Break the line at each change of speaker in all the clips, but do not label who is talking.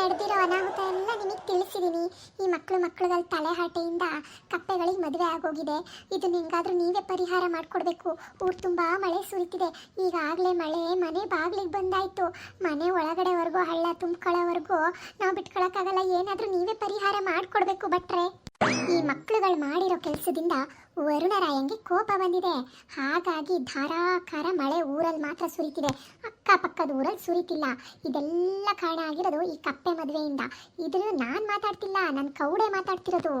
ನಡೆದಿರೋ ಅನಾಹುತ ಎಲ್ಲ ನಿಮಗೆ ತಿಳಿಸಿದ್ದೀನಿ. ಈ ಮಕ್ಕಳುಗಳ ತಲೆಹಾಟೆಯಿಂದ ಕಪ್ಪೆಗಳಿಗೆ ಮದುವೆ ಆಗೋಗಿದೆ. ಇದನ್ನ ಹೆಂಗಾದ್ರೂ ನೀವೇ ಪರಿಹಾರ ಮಾಡಿಕೊಡ್ಬೇಕು. ಊರು ತುಂಬ ಮಳೆ ಸುರಿತಿದೆ. ಈಗಾಗಲೇ ಮಳೆ ಮನೆ ಬಾಗಿಲಿಗೆ ಬಂದಾಯ್ತು. ಮನೆ ಒಳಗಡೆವರೆಗೂ ಹಳ್ಳ ತುಂಬ್ಕೊಳ್ಳೋವರೆಗೂ ನಾವು ಬಿಟ್ಕೊಳಕ್ಕಾಗಲ್ಲ. ಏನಾದರೂ ನೀವೇ ಪರಿಹಾರ ಮಾಡಿಕೊಡ್ಬೇಕು ಭಟ್ರೆ. ಈ ಮಕ್ಕಳುಗಳು ಮಾಡಿರೋ ಕೆಲಸದಿಂದ ವರುಣರಾಯಂಗೆ ಕೋಪ ಬಂದಿದೆ. ಹಾಗಾಗಿ ಧಾರಾಕಾರ ಮಳೆ ಊರಲ್ಲಿ ಮಾತ್ರ ಸುರಿತಿದೆ, ಅಕ್ಕಪಕ್ಕದ ಊರಲ್ಲಿ ಸುರಿತಿಲ್ಲ. ಇದೆಲ್ಲ ಕಾರಣ ಆಗಿರೋದು ಈ ಕಪ್ಪೆ ಮದುವೆಯಿಂದ. ಇದು ನಾನು ಮಾತಾಡ್ತಿಲ್ಲ, ನನ್ನ ಕೌಡೆ ಮಾತಾಡ್ತಿರೋದು.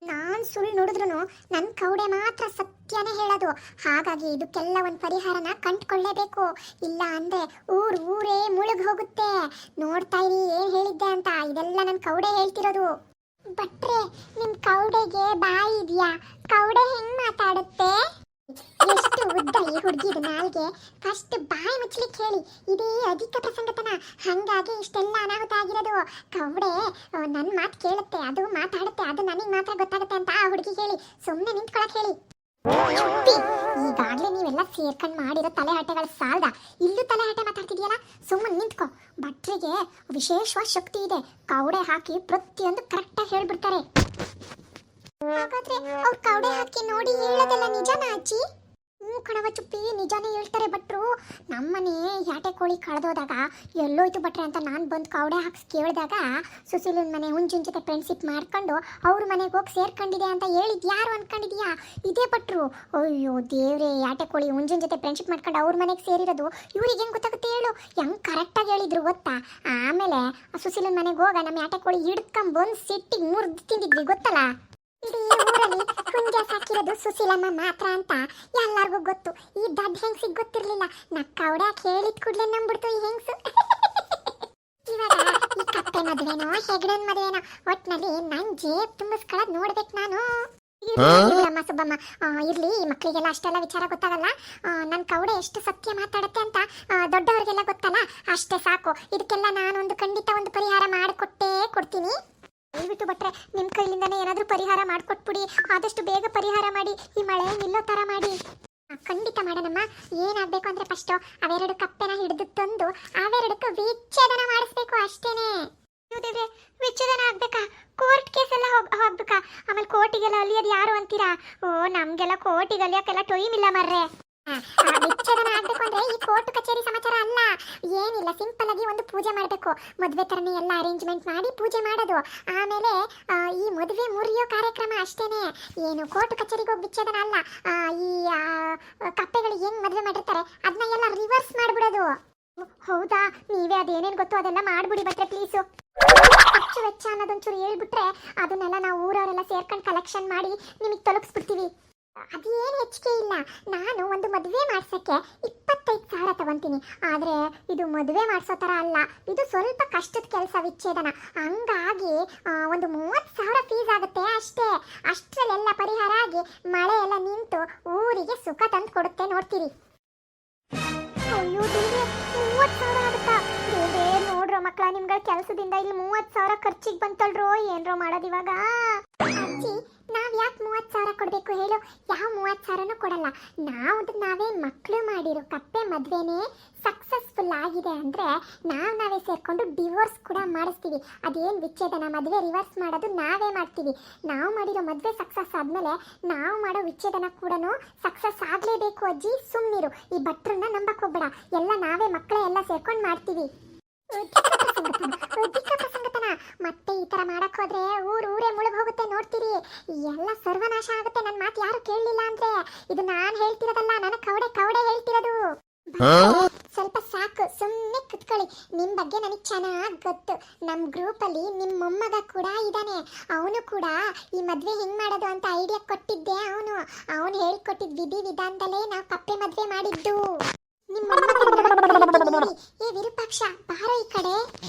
ನಾನು ಸುಳ್ಳು ನುಡಿದ್ರು ನನ್ನ ಕೌಡೆ ಮಾತ್ರ ಸತ್ಯನೇ ಹೇಳೋದು. ಹಾಗಾಗಿ ಇದಕ್ಕೆಲ್ಲ ಒಂದು ಪರಿಹಾರನ ಕಂಡುಕೊಳ್ಳೇಬೇಕು. ಇಲ್ಲ ಅಂದರೆ ಊರೇ ಮುಳುಗ್ ಹೋಗುತ್ತೆ. ನೋಡ್ತಾ ಇರಿ ಏನು ಹೇಳಿದ್ದೆ ಅಂತ. ಇದೆಲ್ಲ ನನ್ನ ಕೌಡೆ ಹೇಳ್ತಿರೋದು. ಭಟ್ರೆ, ನಿಮ್ ಕೌಡೆಗೆ ಬಾಯಿ ಇದೆಯಾ? ಕೌಡೆ ಹೆಂಗ್ ಮಾತಾಡುತ್ತೆ? ಎಷ್ಟು ಉದ್ದ ಈ ಹುಡುಗಿದ ನಾಲ್ಗೆ. ಫಸ್ಟ್ ಬಾಯಿ ಮುಚ್ಚಲಿಕ್ಕೆ ಹೇಳಿ. ಇದೇ ಅಧಿಕ ಪ್ರಸಂಗತನ, ಹಂಗಾಗಿ ಇಷ್ಟೆಲ್ಲ ಅನಾಹುತ ಆಗಿರೋದು. ಕೌಡೆ ನನ್ನ ಮಾತು ಕೇಳುತ್ತೆ, ಅದು ಮಾತಾಡುತ್ತೆ, ಅದು ನನಗೆ ಮಾತ್ರ ಗೊತ್ತಾಗುತ್ತೆ ಅಂತ ಆ ಹುಡುಗಿ ಹೇಳಿ. ಸುಮ್ಮನೆ ನಿಂತ್ಕೊಳಕ್ ಹೇಳಿ. ಈಗಾಗಲೇ ನೀವೆಲ್ಲ ಸೇರ್ಕೊಂಡು ಮಾಡಿರೋ ತಲೆಹಟೆಗಳ ಸಾಲದ ಇಲ್ಲೂ ತಲೆಹಟೆ ಮಾತಾಡ್ತಿದ್ಯಲ್ಲ, ಸುಮ್ಮನೆ ನಿಂತ್ಕೊ. ಭಟ್ರಿಗೆ ವಿಶೇಷವಾದ ಶಕ್ತಿ ಇದೆ. ಕೌಡೆ ಹಾಕಿ ಪ್ರತಿಯೊಂದು ಕರೆಕ್ಟಾಗಿ ಹೇಳ್ಬಿಡ್ತಾರೆ. ಹಾಗಾದ್ರೆ ಅವ್ರು ಕೌಡೆ ಹಾಕಿ ನೋಡಿ ಹೇಳೋದೆಲ್ಲ ನಿಜನಾ ಅಜ್ಜಿ? ಕಣವ ಚುಪ್ಪಿ, ನಿಜಾನೇ ಹೇಳ್ತಾರೆ ಭಟ್ರು. ನಮ್ಮನೆ ಯಾಟೆ ಕೋಳಿ ಕಳೆದೋದಾಗ ಎಲ್ಲೋಯ್ತು ಭಟ್ರೆ ಅಂತ ನಾನು ಬಂದು ಕೌಡೆ ಹಾಕಿ ಕೇಳಿದಾಗ ಸುಶೀಲನ ಮನೆ ಹುಂಜಿನ ಜೊತೆ ಫ್ರೆಂಡ್ಶಿಪ್ ಮಾಡ್ಕೊಂಡು ಅವ್ರ ಮನೆಗೆ ಹೋಗಿ ಸೇರ್ಕೊಂಡಿದೆ ಅಂತ ಹೇಳಿದ್ ಯಾರು ಅನ್ಕೊಂಡಿದ್ಯಾ? ಇದೇ ಭಟ್ರು. ಅಯ್ಯೋ ದೇವ್ರೆ, ಯಾಟೆ ಕೋಳಿ ಹುಂಜಿನ ಜೊತೆ ಫ್ರೆಂಡ್ಶಿಪ್ ಮಾಡ್ಕೊಂಡು ಅವ್ರ ಮನೆಗೆ ಸೇರಿರೋದು ಇವ್ರಿಗೆ ಹೆಂಗೆ ಗೊತ್ತಾಗುತ್ತೆ ಹೇಳು? ಹೆಂಗೆ ಕರೆಕ್ಟಾಗಿ ಹೇಳಿದ್ರು ಗೊತ್ತಾ? ಆಮೇಲೆ ಸುಶೀಲನ ಮನೆಗೆ ಹೋಗ ನಮ್ಮ ಯಾಟೆ ಕೋಳಿ ಹಿಡ್ಕೊಂಬಂದು ಸಿಟ್ಟಿಗೆ ಮುರಿದು ತಿಂದಿದ್ವಿ ಗೊತ್ತಲ್ಲ. ಇಡೀ ಊರಲ್ಲಿ ಹುಂಜ ಸಾಕಿರೋದು ಸುಶೀಲಮ್ಮ ಮಾತ್ರ ಅಂತ ಎಲ್ಲರಿಗೂ ಗೊತ್ತು. ಈ ದಡ್ಡ ಹೆಂಗ್ಸಿಗೆ ಗೊತ್ತಿರ್ಲಿಲ್ಲ. ನಕ್ಕವಡೆ ಹೇಳಿದ ಕೂಡಲೇ ನಂಬಿಡ್ತು ಈ ಹೆಂಗ್ಸು. ಇವಾಗ ಈ ಕಪ್ಪೆ ಮದುವೆನೋ ಹೆಗ್ಡನ್ ಮದುವೆನೋ ಒಟ್ನಲ್ಲಿ ನನ್ ಜೇಬ್ ತುಂಬಿಸ್ಕೊಳ್ಳೋದು ನೋಡ್ಬೇಕು ನಾನು. ಅಮ್ಮ ಸುಬ್ಬಮ್ಮ, ಇರ್ಲಿ, ಮಕ್ಕಳಿಗೆಲ್ಲ ಅಷ್ಟೆಲ್ಲ ವಿಚಾರ ಗೊತ್ತಾಗಲ್ಲ. ನನ್ನ ಕೌಡೆ ಎಷ್ಟು ಸತ್ಯ ಮಾತಾಡುತ್ತೆ ಅಂತ ದೊಡ್ಡವರಿಗೆಲ್ಲ ಗೊತ್ತಲ್ಲ, ಅಷ್ಟೇ ಸಾಕು. ಇದಕ್ಕೆಲ್ಲ ನಾನೊಂದು ಖಂಡಿತ ಒಂದು ಪರಿಹಾರ ಮಾಡಿಕೊಟ್ಟೇ ಕೊಡ್ತೀನಿ. ದಯವಿಟ್ಟು ಭಟ್ರೆ, ನಿಮ್ಮ ಕೈಲಿಂದನೇ ಏನಾದರೂ ಪರಿಹಾರ ಮಾಡಿಕೊಟ್ಬಿಡಿ. ಆದಷ್ಟು ಬೇಗ ಪರಿಹಾರ ಮಾಡಿ, ಈ ಮಳೆ ನಿಲ್ಲೋ ಥರ ಮಾಡಿ. ಖಂಡಿತ ಮಾಡೋಣಮ್ಮ. ಏನಾಗಬೇಕು ಅಂದರೆ ಫಸ್ಟು ಅವೆರಡು ಕಪ್ಪೆನ ಹಿಡಿದು ತಂದು ಅವೆರಡಕ್ಕೆ ವಿಚ್ಛೇದನ ಮಾಡಿಸ್ಬೇಕು, ಅಷ್ಟೇನೆ. ದೇವ್ರೆ, ವಿಚ್ಛೇದನ ಆಗ್ಬೇಕಾ? ಕೋರ್ಟ್ ಕೇಸೆಲ್ಲ ಹೋಗ್ಬೇಕಾ? ಆಮೇಲೆ ಕೋರ್ಟಿಗೆಲ್ಲ ಅಲಿಯೋದು ಯಾರು ಅಂತೀರಾ? ನಮಗೆಲ್ಲ ಕೋರ್ಟಿಗೆ ಅಲಿಯೋಕ್ಕೆಲ್ಲ ಟೈಮ್ ಇಲ್ಲ ಮರ್ರೆ. ವಿಚ್ಛೇದನ ಆಗ್ಬೇಕು ಅಂದ್ರೆ ಈ ಕೋರ್ಟ್ ಕಚೇರಿ ಸಮಾಚಾರ ಅಲ್ಲ, ಏನಿಲ್ಲ. ಸಿಂಪಲ್ ಆಗಿ ಒಂದು ಪೂಜೆ ಮಾಡಬೇಕು. ಮದುವೆ ತರನೇ ಎಲ್ಲ ಅರೇಂಜ್ಮೆಂಟ್ ಮಾಡಿ ಪೂಜೆ ಮಾಡೋದು. ಆಮೇಲೆ ಈ ಮದುವೆ ಮುರಿಯೋ ಕಾರ್ಯಕ್ರಮ ಅಷ್ಟೇನೆ. ಏನು ಕೋರ್ಟ್ ಕಚೇರಿಗೆ ಹೋಗಿ ವಿಚ್ಛೇದನ ಅಲ್ಲ. ಈ ಕಪ್ಪೆಗಳು ಹೆಂಗ್ ಮದುವೆ ಮಾಡಿರ್ತಾರೆ ಅದನ್ನ ಎಲ್ಲ ರಿವರ್ಸ್ ಮಾಡ್ಬಿಡೋದು. ಹೌದಾ? ನೀವೇ ಅದೇನೇನು ಗೊತ್ತು ಅದೆಲ್ಲ ಮಾಡ್ಬಿಡಿ ಭಟ್ರೆ ಪ್ಲೀಸು. ಖರ್ಚು ವೆಚ್ಚ ಅನ್ನೋದೊಂಚೂರು ಹೇಳ್ಬಿಟ್ರೆ ಅದನ್ನೆಲ್ಲ ನಾವು ಊರವರೆಲ್ಲ ಸೇರ್ಕೊಂಡು ಕಲೆಕ್ಷನ್ ಮಾಡಿ ನಿಮಗೆ ತಲುಪಿಸ್ಬಿಡ್ತೀವಿ. ಅದೇನು ಹೆಚ್ಚಿಗೆ ಇಲ್ಲ. ನಾನು ಒಂದು ಮದುವೆ ಮಾಡ್ಸೋಕ್ಕೆ 25,000 ತಗೊಂತೀನಿ. ಆದರೆ ಇದು ಮದುವೆ ಮಾಡಿಸೋ ಥರ ಅಲ್ಲ, ಇದು ಸ್ವಲ್ಪ ಕಷ್ಟದ ಕೆಲಸ ವಿಚ್ಛೇದನ. ಹಂಗಾಗಿ ಒಂದು 30,000 ಫೀಸ್ ಆಗುತ್ತೆ ಅಷ್ಟೇ. ಅಷ್ಟರಲ್ಲೆಲ್ಲ ಪರಿಹಾರ ಆಗಿ ಮಳೆ ಎಲ್ಲ ನಿಂತು ಊರಿಗೆ ಸುಖ ತಂದು ಕೊಡುತ್ತೆ, ನೋಡ್ತೀರಿ. ಅಯ್ಯೋ ದೇವ್ರೆ, 30,000 ಆಗುತ್ತಾ? ದೇವ್ರೆ ನೋಡ್ರೋ ಮಕ್ಕಳ, ನಿಮ್ಗಳ ಕೆಲಸದಿಂದ ಇಲ್ಲಿ 30,000 ಖರ್ಚಿಗೆ ಬಂತಲ್ರೋ. ಏನ್ರೋ ಮಾಡೋದು ಇವಾಗ? ಅಜ್ಜಿ, ನಾವ್ ಯಾಕೆ 30,000 ಕೊಡ್ಬೇಕು ಹೇಳು? ಯಾವ 30,000ನೂ ಕೊಡಲ್ಲ. ನಾವೇ ಮಕ್ಕಳು ಮಾಡಿರೋ ಕಪ್ಪೆ ಮದ್ವೆನೇ ಸಕ್ಸಸ್ಫುಲ್ ಆಗಿದೆ ಅಂದ್ರೆ ನಾವೇ ಸೇರ್ಕೊಂಡು ಡಿವೋರ್ಸ್ ಕೂಡ ಮಾಡಿಸ್ತೀವಿ. ಅದೇನು ವಿಚ್ಛೇದನ ಮದುವೆ ರಿವರ್ಸ್ ಮಾಡೋದು ನಾವೇ ಮಾಡ್ತೀವಿ. ನಾವು ಮಾಡಿರೋ ಮದುವೆ ಸಕ್ಸಸ್ ಆದ್ಮೇಲೆ ನಾವು ಮಾಡೋ ವಿಚ್ಛೇದನ ಕೂಡ ಸಕ್ಸಸ್ ಆಗ್ಲೇಬೇಕು. ಅಜ್ಜಿ ಸುಮ್ಮನಿರು, ಈ ಭಟ್ರನ್ನ ನಂಬಕ್ ಹೋಗ್ಬೇಡ. ಎಲ್ಲ ನಾವೇ ಮಕ್ಕಳೇ ಎಲ್ಲ ಸೇರ್ಕೊಂಡು ಮಾಡ್ತೀವಿ. ಅಧಿಕ ಪ್ರಸಂಗತನ ಮತ್ತೆ ಈ ತರ ಮಾಡಕ್ ಹೋದ್ರೆ ಊರೇ ಮುಳುಗ್ ಹೋಗುತ್ತೆ, ನೋಡ್ತೀರಿ. ಎಲ್ಲ ಸರ್ವನಾಶ ಆಗುತ್ತೆ. ನನ್ನ ಮಾತು ಯಾರು ಕೇಳಲಿಲ್ಲ ಅಂದ್ರೆ ಇದು ನಾನ್ ಹೇಳ್ತಿರೋದಲ್ಲ, ನನ್ನ ಕೌಡೆ ಹೇಳ್ತಿರೋದು. ಸ್ವಲ್ಪ ಸಾಕು, ಸುಮ್ಮನೆ ಕುತ್ಕೊಳ್ಳಿ. ನಿಮ್ ಬಗ್ಗೆ ನನಗೆ ಚೆನ್ನಾಗಿ ಗೊತ್ತು. ನಮ್ ಗ್ರೂಪ್ ಅಲ್ಲಿ ನಿಮ್ ಮೊಮ್ಮಗ ಕೂಡ ಇದ್ದಾನೆ. ಅವನು ಕೂಡ ಈ ಮದ್ವೆ ಹೆಂಗ್ ಮಾಡೋದು ಅಂತ ಐಡಿಯಾ ಕೊಟ್ಟಿದ್ದೆ. ಅವನು ಹೇಳ್ಕೊಟ್ಟಿದ್ ವಿಧಿ ವಿಧಾನದಲ್ಲೇ ನಾವು ಕಪ್ಪೆ ಮದ್ವೆ ಮಾಡಿದ್ದು. ನಿಮ್ಮ ಏ ವಿರೂಪಾಕ್ಷ, ಬಾರೋ ಈ ಕಡೆ.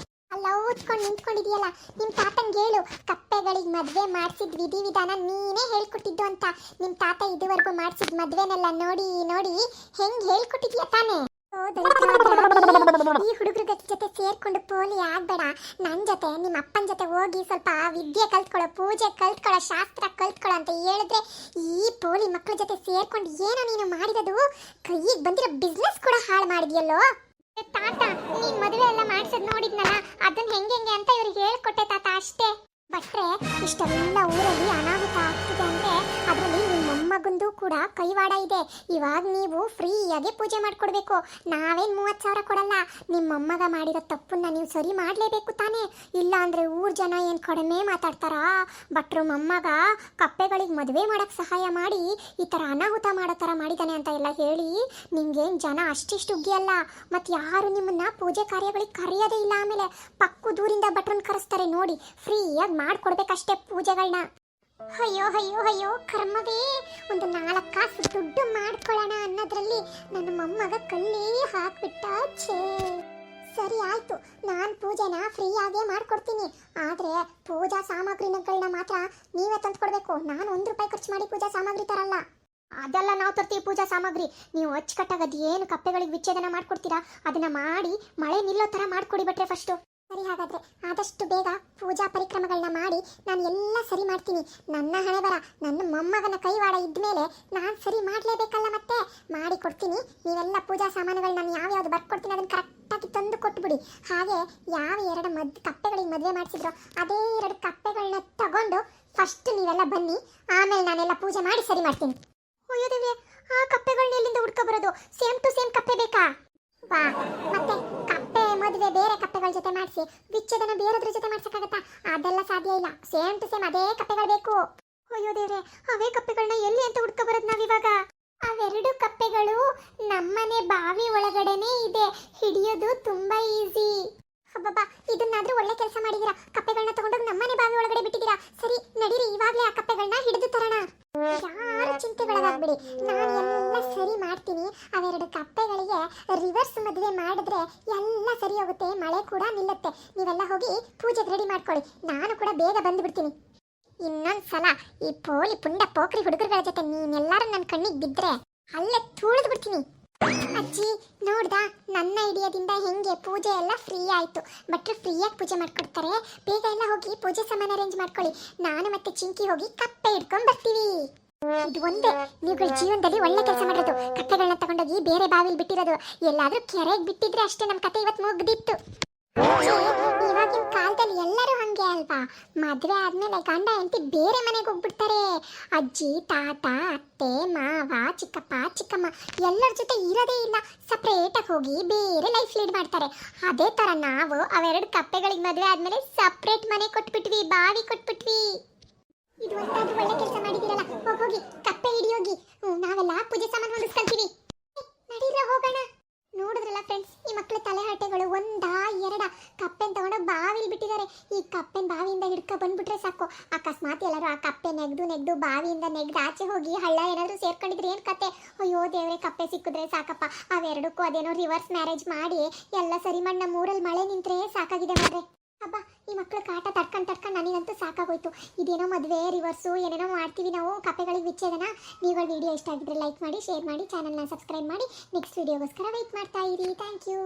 ಅಲ್ಲ ಊದ್ಕೊಂಡು ನಿಂತ್ಕೊಂಡಿದೆಯಲ್ಲ, ನಿಮ್ ತಾತಂಗೆ ಹೇಳು ಕಪ್ಪೆಗಳಿಗೆ ಮದ್ವೆ ಮಾಡಿಸಿದ ವಿಧಿ ವಿಧಾನ ನೀನೇ ಹೇಳ್ಕೊಟ್ಟಿದ್ದು ಅಂತ. ನಿಮ್ ತಾತ ಇದುವರೆಗೂ ಮಾಡಿಸಿದ ಮದ್ವೆನೆಲ್ಲ ನೋಡಿ ಹೆಂಗ್ ಹೇಳ್ಕೊಟ್ಟಿದ್ಯಾ ತಾನೇ? ಈ ಹುಡುಗರ ಜೊತೆ ಸೇರ್ಕೊಂಡು ಪೋಲಿ ಆಗ್ಬೇಡ. ನನ್ ಜೊತೆ ನಿಮ್ಮ ಅಪ್ಪನ ಜೊತೆ ಹೋಗಿ ಸ್ವಲ್ಪ ವಿದ್ಯೆ ಕಲ್ತ್ಕೊಳ್ಳೋ, ಪೂಜೆ ಕಲ್ತ್ಕೊಳ್ಳೋ, ಶಾಸ್ತ್ರ ಕಲ್ತ್ಕೊಳ್ಳೋ ಅಂತ ಹೇಳಿದ್ರೆ ಈ ಪೋಲಿ ಮಕ್ಕಳ ಜೊತೆ ಸೇರ್ಕೊಂಡು ಏನೋ ನೀನು ಮಾಡಿರೋದು ಕೈಗೆ ಬಂದಿರೋ ಬಿಸ್ನೆಸ್ ಕೂಡ ಹಾಳು ಮಾಡಿದ್ಯಲ್ಲೋ. ತಾತ ನೀನ್ ಮದುವೆ ಎಲ್ಲ ಮಾಡ್ಸದ್ ನೋಡಿದ್ನಲ್ಲ, ಅದನ್ನ ಹೆಂಗೆ ಅಂತ ಇವ್ರಿಗೆ ಹೇಳ್ಕೊಟ್ಟೆ ತಾತ ಅಷ್ಟೇ. ಭಟ್ರೆ, ಇಷ್ಟೆಲ್ಲ ಊರಲ್ಲಿ ಅನಾಹುತ ಆಗ್ತಿದೆ ಅಂದ್ರೆ ಅದರಲ್ಲಿ ನಿಮ್ಮ ಮೊಮ್ಮಗಂದು ಕೂಡ ಕೈವಾಡ ಇದೆ. ಇವಾಗ ನೀವು ಫ್ರೀಯಾಗಿ ಪೂಜೆ ಮಾಡ್ಕೊಡ್ಬೇಕು. ನಾವೇನ್ 30,000 ಕೊಡಲ್ಲ. ನಿಮ್ಮ ಮೊಮ್ಮಗ ಮಾಡಿರೋ ತಪ್ಪನ್ನ ನೀವು ಸರಿ ಮಾಡ್ಲೇಬೇಕು ತಾನೇ. ಇಲ್ಲ ಅಂದ್ರೆ ಊರ್ ಜನ ಏನ್ ಕಡಿಮೆ ಮಾತಾಡ್ತಾರಾ? ಭಟ್ರು ಮೊಮ್ಮಗ ಕಪ್ಪೆಗಳಿಗೆ ಮದುವೆ ಮಾಡಕ್ ಸಹಾಯ ಮಾಡಿ ಈ ತರ ಅನಾಹುತ ಮಾಡೋ ತರ ಮಾಡಿದಾನೆ ಅಂತ ಎಲ್ಲ ಹೇಳಿ ನಿಮ್ಗೇನ್ ಜನ ಅಷ್ಟಿಷ್ಟು ಉಗ್ಗಿಯಲ್ಲ. ಮತ್ ಯಾರು ನಿಮ್ಮನ್ನ ಪೂಜೆ ಕಾರ್ಯಗಳಿಗೆ ಕರೆಯೋದೇ ಇಲ್ಲ. ಆಮೇಲೆ ಪಕ್ಕು ದೂರಿಂದ ಭಟ್ರನ್ನ ಕರೆಸ್ತಾರೆ ನೋಡಿ. ಫ್ರೀಯಾಗಿ ಮಾಡ್ಕೊಡ್ಬೇಕಷ್ಟೇ ಪೂಜೆಗಳನ್ನ. ಅಯ್ಯೋ ಅಯ್ಯೋ ಅಯ್ಯೋ ಕರ್ಮವೇ, ಒಂದು 4 ಕಾಸು ದುಡ್ಡು ಮಾಡ್ಕೊಳ್ಳೋಣ ಅನ್ನೋದ್ರಲ್ಲಿ ನನ್ನ ಮೊಮ್ಮಗ ಕಲ್ಲೇ ಹಾಕ್ಬಿಟ್ಟ. ಛೇ, ಸರಿ ಆಯ್ತು, ನಾನು ಪೂಜೆನ ಫ್ರೀಯಾಗೇ ಮಾಡ್ಕೊಡ್ತೀನಿ. ಆದ್ರೆ ಪೂಜಾ ಸಾಮಗ್ರಿಗಳನ್ನ ಮಾತ್ರ ನೀವೇ ತಂದ್ಕೊಡ್ಬೇಕು. ನಾನು 1 ರೂಪಾಯಿ ಖರ್ಚು ಮಾಡಿ ಪೂಜಾ ಸಾಮಗ್ರಿ ತರಲ್ಲ. ಅದೆಲ್ಲ ನಾವು ತರ್ತೀವಿ ಪೂಜಾ ಸಾಮಗ್ರಿ. ನೀವು ಅಚ್ಚುಕಟ್ಟಾಗಿ ಅದೇನು ಕಪ್ಪೆಗಳಿಗೆ ವಿಚ್ಛೇದನ ಮಾಡ್ಕೊಡ್ತೀರಾ ಅದನ್ನ ಮಾಡಿ ಮಳೆ ನಿಲ್ಲೋ ತರ ಮಾಡ್ಕೊಡಿ ಭಟ್ರೆ ಫಸ್ಟು. ಸರಿ, ಹಾಗಾದ್ರೆ ಆದಷ್ಟು ಬೇಗ ಪೂಜಾ ಪರಿಕ್ರಮಗಳನ್ನ ಮಾಡಿ ನಾನು ಎಲ್ಲ ಸರಿ ಮಾಡ್ತೀನಿ. ನನ್ನ ಹಣೆ ಬರ ನನ್ನ ಮೊಮ್ಮಗನ ಕೈವಾಡ ಇದ್ಮೇಲೆ ನಾನು ಸರಿ ಮಾಡಲೇಬೇಕಲ್ಲ, ಮತ್ತೆ ಮಾಡಿ ಕೊಡ್ತೀನಿ. ನೀವೆಲ್ಲ ಪೂಜಾ ಸಾಮಾನುಗಳು ನಾನು ಯಾವ್ಯಾವ್ದು ಬರ್ಕೊಡ್ತೀನಿ ಅದನ್ನ ಕರೆಕ್ಟಾಗಿ ತಂದು ಕೊಟ್ಬಿಡಿ. ಹಾಗೆ ಯಾವ 2 ಕಪ್ಪೆಗಳಿಗೆ ಮದುವೆ ಮಾಡಿಸಿದ್ರು ಅದೇ 2 ಕಪ್ಪೆಗಳನ್ನ ತಗೊಂಡು ಫಸ್ಟ್ ನೀವೆಲ್ಲ ಬನ್ನಿ. ಆಮೇಲೆ ನಾನೆಲ್ಲ ಪೂಜೆ ಮಾಡಿ ಸರಿ ಮಾಡ್ತೀನಿ. ಅಯ್ಯೋ ದೇವ್ರೆ, ಆ ಕಪ್ಪೆಗಳನ್ನ ಎಲ್ಲಿಂದ ಹುಡ್ಕೊ ಬರೋದು? ಸೇಮ್ ಟು ಸೇಮ್ ಕಪ್ಪೆ ಬೇಕಾ? ವಾ, ಮತ್ತೆ ಕಪ್ಪೆ ಮದುವೆ ಬೇರೆ ಕಪ್ಪೆಗಳ ಜೊತೆ ಮಾಡಿಸಿ ವಿಚ್ಛೇದನ ಬೇರೆದ್ರ ಜೊತೆ ಮಾಡ್ಸಕ್ಕಾಗತ್ತಾ? ಅದೆಲ್ಲ ಸಾಧ್ಯ ಇಲ್ಲ. ಸೇಮ್ ಟು ಸೇಮ್ ಅದೇ ಕಪ್ಪೆಗಳು ಬೇಕು. ಅಯ್ಯೋ ದೇವ್ರೆ, ಅವೇ ಕಪ್ಪೆಗಳನ್ನ ಎಲ್ಲಿ ಅಂತ ಹುಡ್ಕೊ ಬರೋದು ನಾವಿವಾಗ? ಅವೆರಡು ಕಪ್ಪೆಗಳು ನಮ್ಮನೆ ಬಾವಿ ಒಳಗಡೆನೆ ಇದೆ. ಹಿಡಿಯೋದು ತುಂಬಾ ಈಸಿ. ಹಬ್ಬಬ್ಬಾ, ಇದನ್ನಾದ್ರೂ ಒಳ್ಳೆ ಕೆಲಸ ಮಾಡಿದೀರಾ. ಕಪ್ಪೆಗಳನ್ನ ತಗೊಂಡೋಗಿ ನಮ್ಮನೆ ಬಾವಿ ಒಳಗಡೆ ಬಿಟ್ಟಿದ್ದೀರಾ. ಸರಿ ನಡೀರಿ, ಇವಾಗ್ಲೇ ಆ ಕಪ್ಪೆಗಳನ್ನ ಹಿಡಿದು ತರೋಣ. ಯಾರು ಚಿಂತೆಗೊಳಗಾಗ್ಬಿಡಿ, ನಾನು ಎಲ್ಲ ಸರಿ ಮಾಡ್ತೀನಿ. ಅವೆರಡು ಕಪ್ಪೆಗಳಿಗೆ ರಿವರ್ಸ್ ಮದುವೆ ಮಾಡಿದ್ರೆ ಎಲ್ಲ ಸರಿ ಹೋಗುತ್ತೆ, ಮಳೆ ಕೂಡ ನಿಲ್ಲುತ್ತೆ. ನೀವೆಲ್ಲ ಹೋಗಿ ಪೂಜೆಗೆ ರೆಡಿ ಮಾಡ್ಕೊಳ್ಳಿ. ನಾನು ಕೂಡ ಬೇಗ ಬಂದ್ಬಿಡ್ತೀನಿ. ಇನ್ನೊಂದ್ಸಲ ಈ ಪೋಲಿ ಪುಂಡ ಪೋಖ್ರಿ ಹುಡುಗರುಗಳ ಜೊತೆ ನೀನೆಲ್ಲಾರು ನನ್ನ ಕಣ್ಣಿಗೆ ಬಿದ್ರೆ ಅಲ್ಲೇ ತುಳಿದು ಬಿಡ್ತೀನಿ. ಅಜ್ಜಿ ನೋಡ್ದಾ, ನನ್ನ ಐಡಿಯಾದಿಂದ ಹೆಂಗೆ ಪೂಜೆ ಎಲ್ಲ ಫ್ರೀ ಆಯ್ತು. ಭಟ್ರು ಫ್ರೀಯಾಗಿ ಪೂಜೆ ಮಾಡ್ಕೊಡ್ತಾರೆ. ಬೇಗ ಎಲ್ಲ ಹೋಗಿ ಪೂಜೆ ಸಾಮಾನು ಅರೇಂಜ್ ಮಾಡ್ಕೊಳ್ಳಿ. ನಾನು ಮತ್ತೆ ಚಿಂಕಿ ಹೋಗಿ ಕಪ್ಪೆ ಹಿಡ್ಕೊಂಡ್ ಬರ್ತೀವಿ. ಇದು ಒಂದೇ ನೀವುಗಳ ಜೀವನದಲ್ಲಿ ಒಳ್ಳೆ ಕೆಲಸ ಮಾಡಿರೋದು. ಕಪ್ಪೆಗಳನ್ನ ತಗೊಂಡೋಗಿ ಬೇರೆ ಬಾವಿಲಿ ಬಿಟ್ಟಿರೋದು. ಎಲ್ಲಾದ್ರೂ ಕೆರೆಗೆ ಬಿಟ್ಟಿದ್ರೆ ಅಷ್ಟೇ ನಮ್ಮ ಕತೆ ಇವತ್ತು ಮುಗ್ದಿತ್ತು. ಇವಾಗಿನ ಕಾಲದಲ್ಲಿ ಎಲ್ಲರೂ ಹಂಗೆ ಅಲ್ವಾ? ಮದ್ವೆ ಆದ್ಮೇಲೆ ಗಂಡ ಹೆಂಡತಿ ಬೇರೆ ಮನೆಗೆ ಹೋಗ್ಬಿಡ್ತಾರೆ. ಅಜ್ಜಿ ತಾತ ಅತ್ತೆ ಮಾವ ಚಿಕ್ಕಪ್ಪ ಚಿಕ್ಕಮ್ಮ ಎಲ್ಲರ ಜೊತೆ ಇರೋದೇ ಇಲ್ಲ. ಸಪ್ರೇಟ್ ಆಗಿ ಹೋಗಿ ಬೇರೆ ಲೈಫ್ ಲೀಡ್ ಮಾಡ್ತಾರೆ. ಅದೇ ತರ ನಾವು ಅವೆರಡು ಕಪ್ಪೆಗಳಿಗೆ ಮದ್ವೆ ಆದ್ಮೇಲೆ ಸಪ್ರೇಟ್ ಮನೆ ಕೊಟ್ಬಿಟ್ವಿ, ಬಾವಿ ಕೊಟ್ಬಿಟ್ವಿ. ಇದು ಒಂದಾದ್ರೂ ಒಳ್ಳೆ ಕೆಲಸ ಮಾಡಿದಿರಲ್ಲ. ಹೋಗಿ ಕಪ್ಪೆ ಹಿಡಿಯೋಗಿ. ನಾವೆಲ್ಲ ಪೂಜೆ ಸಾಮಾನು ಹೊಂದಿಸ್ಕೊಳ್ತೀವಿ. ನಡೀರ ಹೋಗೋಣ. ನೋಡಿದ್ರಲ್ಲ ಫ್ರೆಂಡ್ಸ್, ಈ ಮಕ್ಕಳ ತಲೆಹರಟೆಗಳು 1 2 ಕಪ್ಪೆನ್ ತಗೊಂಡೋಗಿ ಬಾವಿಲಿ ಬಿಟ್ಟಿದ್ದಾರೆ. ಈ ಕಪ್ಪೆನ್ ಬಾವಿಯಿಂದ ಹಿಡ್ಕೊ ಬಂದ್ಬಿಟ್ರೆ ಸಾಕು. ಅಕಸ್ಮಾತ್ ಎಲ್ಲರೂ ಆ ಕಪ್ಪೆ ನೆಗ್ದು ಬಾವಿಯಿಂದ ನೆಗ್ದು ಆಚೆ ಹೋಗಿ ಹಳ್ಳ ಏನಾದ್ರು ಸೇರ್ಕೊಂಡಿದ್ರೆ ಏನ್ ಕತೆ? ಅಯ್ಯೋ ದೇವ್ರೆ, ಕಪ್ಪೆ ಸಿಕ್ಕಿದ್ರೆ ಸಾಕಪ್ಪ. ಅವೆರಡಕ್ಕೂ ಅದೇನೋ ರಿವರ್ಸ್ ಮ್ಯಾರೇಜ್ ಮಾಡಿ ಎಲ್ಲ ಸರಿ ಮಾಡಿ ನಮ್ಮ ಊರಲ್ಲಿ ಮಳೆ ನಿಂತ್ರೆ ಸಾಕಾಗಿದೆ ಮಾರ್ರೆ. ಹಬ್ಬ, ಈ ಮಕ್ಕಳು ಕಾಟ ತಡ್ಕೊಂಡು ನನಗಂತೂ ಸಾಕಾಗೋಯ್ತು. ಇದೇನೋ ಮದುವೆ ರಿವರ್ಸು ಏನೇನೋ ಮಾಡ್ತೀವಿ ನಾವು ಕಪ್ಪೆಗಳಿಗೆ ವಿಚ್ಛೇದನ. ನೀವುಗಳ ವಿಡಿಯೋ ಇಷ್ಟ ಆಗಿದ್ರೆ ಲೈಕ್ ಮಾಡಿ, ಶೇರ್ ಮಾಡಿ, ಚಾನಲ್ನ ಸಬ್ಸ್ಕ್ರೈಬ್ ಮಾಡಿ. ನೆಕ್ಸ್ಟ್ ವಿಡಿಯೋಗೋಸ್ಕರ ವೆಯ್ಟ್ ಮಾಡ್ತಾ ಇರಿ. Thank you.